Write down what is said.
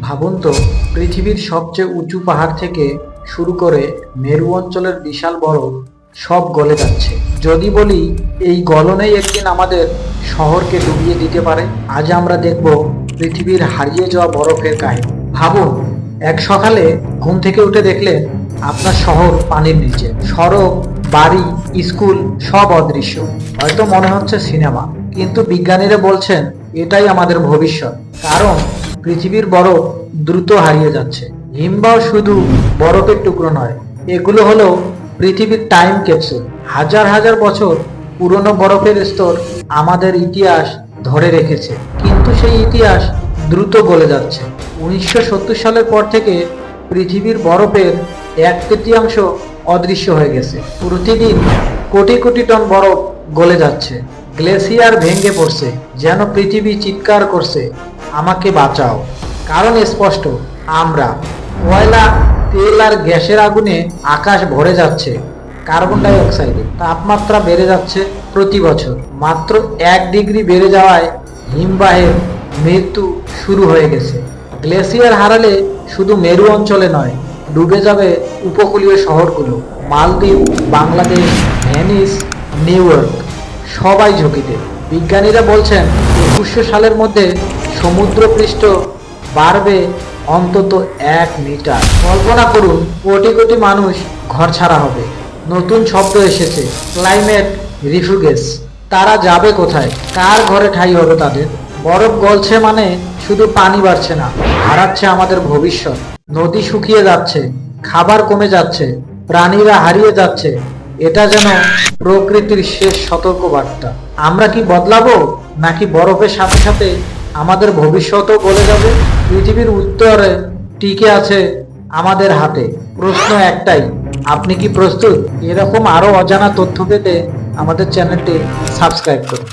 ভাবুন তো, পৃথিবীর সবচেয়ে উঁচু পাহাড় থেকে শুরু করে মেরু অঞ্চলের বিশাল বরফ সব গলে যাচ্ছে। যদি বলি এই গলনেই একদিন আমাদের শহরকে ডুবিয়ে দিতে পারে। আজ আমরা দেখব পৃথিবীর হারিয়ে যাওয়া বরফের কাহিনী। ভাবুন, এক সকালে ঘুম থেকে উঠে দেখলেন আপনার শহর পানির নিচে, সড়ক, বাড়ি, স্কুল সব অদৃশ্য। হয়তো মনে হচ্ছে সিনেমা, কিন্তু বিজ্ঞানীরা বলছেন এটাই আমাদের ভবিষ্যৎ। কারণ পৃথিবীর বরফ দ্রুত হারিয়ে যাচ্ছে। হিমবাহ শুধু বরফের টুকরো নয়, এগুলো হলো পৃথিবীর টাইম ক্যাপসুল। হাজার হাজার বছর পুরনো বরফের স্তর আমাদের ইতিহাস ধরে রেখেছে, কিন্তু সেই ইতিহাস দ্রুত গলে যাচ্ছে। 1970 সালের পর থেকে পৃথিবীর বরফের 1/3 অদৃশ্য হয়ে গেছে। প্রতিদিন কোটি কোটি টন বরফ গলে যাচ্ছে। গ্লেসিয়ার ভেঙে পড়ছে, যেন পৃথিবী চিৎকার করছে, আমাকে বাঁচাও। কারণ স্পষ্ট, আমরা কয়লা, তেল আর গ্যাসের আগুনে আকাশ ভরে যাচ্ছে। কার্বন ডাই অক্সাইডে তাপমাত্রা বেড়ে যাচ্ছে প্রতি বছর। মাত্র 1 ডিগ্রি বেড়ে যাওয়ায় হিমবাহের মৃত্যু শুরু হয়ে গেছে। গ্লেসিয়ার হারালে শুধু মেরু অঞ্চলে নয়, ডুবে যাবে উপকূলীয় শহরগুলো। মালদ্বীপ, বাংলাদেশ, ভেনিস, নিউ ইয়র্ক সবাই ঝুঁকিতে। বিজ্ঞানীরা বলছেন 2100 সালের মধ্যে সমুদ্রপৃষ্ঠ বাড়বে অন্তত 1 মিটার। কল্পনা করুন, কোটি কোটি মানুষ ঘরছাড়া হবে। নতুন শব্দ এসেছে, ক্লাইমেট রিফিউজিস। তারা যাবে কোথায়? কার ঘরে ঠাঁই হবে তাদের? বরফ গলছে মানে শুধু পানি বাড়ছে না, হারাচ্ছে আমাদের ভবিষ্যৎ। নদী শুকিয়ে যাচ্ছে, খাবার কমে যাচ্ছে, প্রাণীরা হারিয়ে যাচ্ছে। এটা যেন প্রকৃতির শেষ সতর্কবার্তা। আমরা কি বদলাবো, নাকি বরফের সাথে সাথে আমাদের ভবিষ্যৎও গলে যাবে? পৃথিবীর উত্তরে টিকে আছে আমাদের হাতে। প্রশ্ন একটাই, আপনি কি প্রস্তুত? এরকম আরো অজানা তথ্য পেতে আমাদের চ্যানেলটি সাবস্ক্রাইব করুন।